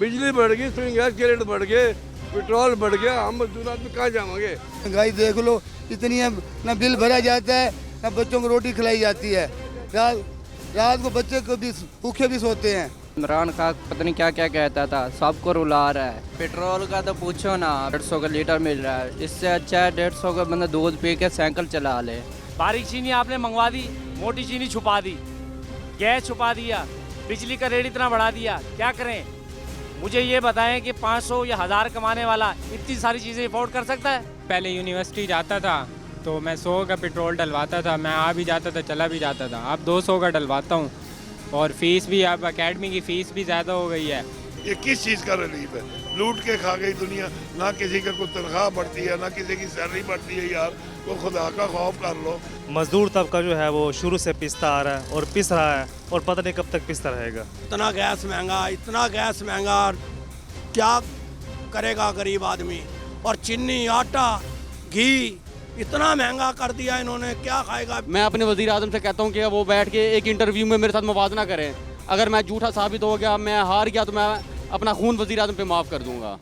बिजली बढ़ गई, गैस के रेट बढ़ गए, पेट्रोल बढ़ गया, हम मजदूर आदमी कहाँ जाएंगे? महंगाई देख लो इतनी है, ना बिल भरा जाता है ना बच्चों को रोटी खिलाई जाती है। रात को बच्चे को भी भूखे भी सोते हैं। इमरान खान पता नहीं क्या क्या कहता था, सबको रुला रहा है। पेट्रोल का तो पूछो ना, 150 का लीटर मिल रहा है। इससे अच्छा है 150 का बंदा दूध पी के साइकिल चला ले। बारीक चीनी आपने मंगवा दी, मोटी चीनी छुपा दी, गैस छुपा दिया, बिजली का रेट इतना बढ़ा दिया, क्या करें? मुझे ये बताएं कि 500 या 1000 कमाने वाला इतनी सारी चीज़ें अफोर्ड कर सकता है? पहले यूनिवर्सिटी जाता था तो मैं 100 का पेट्रोल डलवाता था, मैं आ भी जाता था चला भी जाता था। अब 200 का डलवाता हूँ और फीस भी, अब एकेडमी की फ़ीस भी ज़्यादा हो गई है। ये किस चीज़ का रिलीफ है? लूट के खा गई दुनिया, ना किसी का कोई तनख्वाह बढ़ती है ना किसी की सैलरी बढ़ती है। यार तो खुदा का खौफ कर लो। मजदूर तबका जो है वो शुरू से पिसता आ रहा है और पिस रहा है और पता नहीं कब तक पिसता रहेगा। इतना गैस महंगा, क्या करेगा गरीब आदमी? और चीनी, आटा, घी इतना महंगा कर दिया इन्होंने, क्या खाएगा? मैं अपने वज़ीर आज़म से कहता हूँ कि वो बैठ के एक इंटरव्यू में मेरे साथ मुवाजना करें। अगर मैं झूठा साबित हो गया, मैं हार गया, तो मैं अपना खून वज़ीर आज़म पे माफ़ कर दूंगा।